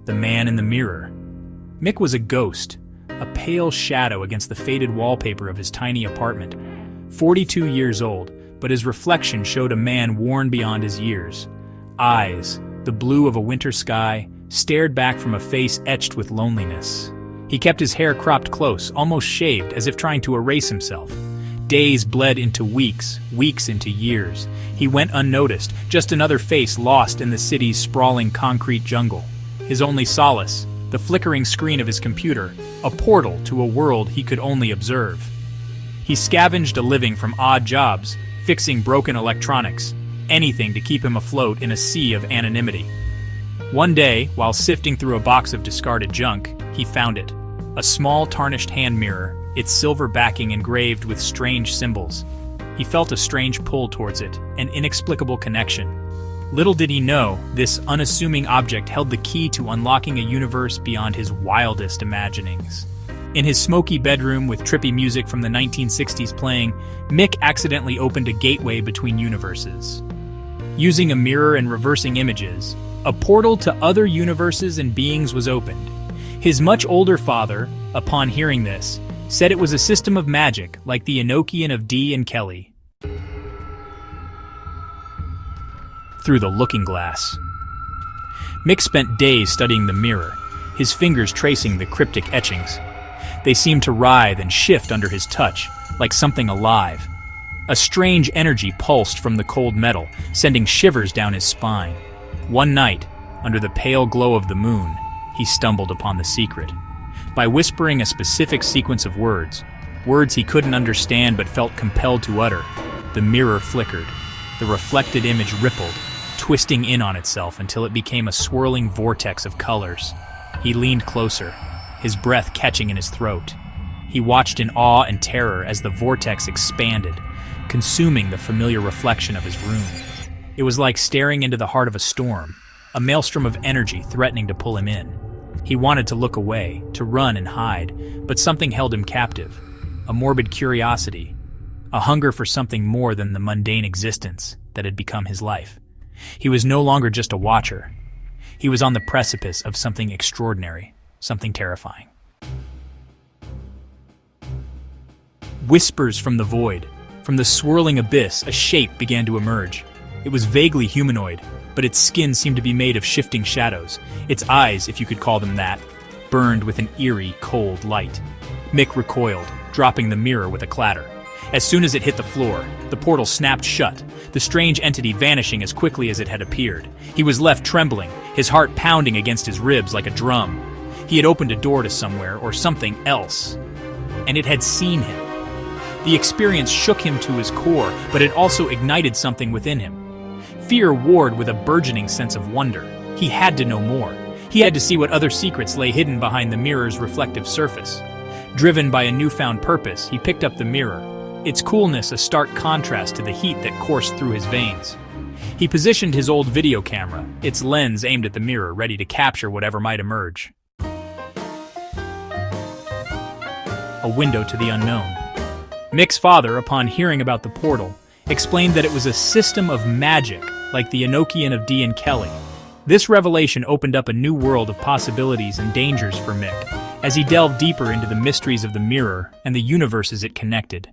The Man in the Mirror. Mick was a ghost, a pale shadow against the faded wallpaper of his tiny apartment. 42 years old, but his reflection showed a man worn beyond his years. Eyes, the blue of a winter sky, stared back from a face etched with loneliness. He kept his hair cropped close, almost shaved, as if trying to erase himself. Days bled into weeks, weeks into years. He went unnoticed, just another face lost in the city's sprawling concrete jungle. His only solace, the flickering screen of his computer, a portal to a world he could only observe. He scavenged a living from odd jobs, fixing broken electronics, anything to keep him afloat in a sea of anonymity. One day, while sifting through a box of discarded junk, he found it. A small tarnished hand mirror, its silver backing engraved with strange symbols. He felt a strange pull towards it, an inexplicable connection. Little did he know, this unassuming object held the key to unlocking a universe beyond his wildest imaginings. In his smoky bedroom with trippy music from the 1960s playing, Mick accidentally opened a gateway between universes. Using a mirror and reversing images, a portal to other universes and beings was opened. His much older father, upon hearing this, said it was a system of magic like the Enochian of Dee and Kelly. Through the looking glass. Mick spent days studying the mirror, his fingers tracing the cryptic etchings. They seemed to writhe and shift under his touch, like something alive. A strange energy pulsed from the cold metal, sending shivers down his spine. One night, under the pale glow of the moon, he stumbled upon the secret. By whispering a specific sequence of words he couldn't understand but felt compelled to utter, the mirror flickered. The reflected image rippled, twisting in on itself until it became a swirling vortex of colors. He leaned closer, his breath catching in his throat. He watched in awe and terror as the vortex expanded, consuming the familiar reflection of his room. It was like staring into the heart of a storm, a maelstrom of energy threatening to pull him in. He wanted to look away, to run and hide, but something held him captive. A morbid curiosity, a hunger for something more than the mundane existence that had become his life. He was no longer just a watcher. He was on the precipice of something extraordinary, something terrifying. Whispers from the void. From the swirling abyss, a shape began to emerge. It was vaguely humanoid, but its skin seemed to be made of shifting shadows. Its eyes, if you could call them that, burned with an eerie, cold light. Mick recoiled, dropping the mirror with a clatter. As soon as it hit the floor, the portal snapped shut, the strange entity vanishing as quickly as it had appeared. He was left trembling, his heart pounding against his ribs like a drum. He had opened a door to somewhere or something else, and it had seen him. The experience shook him to his core, but it also ignited something within him. Fear warred with a burgeoning sense of wonder. He had to know more. He had to see what other secrets lay hidden behind the mirror's reflective surface. Driven by a newfound purpose, he picked up the mirror, its coolness a stark contrast to the heat that coursed through his veins. He positioned his old video camera, its lens aimed at the mirror, ready to capture whatever might emerge. A window to the unknown. Mick's father, upon hearing about the portal, explained that it was a system of magic, like the Enochian of Dee and Kelly. This revelation opened up a new world of possibilities and dangers for Mick, as he delved deeper into the mysteries of the mirror and the universes it connected.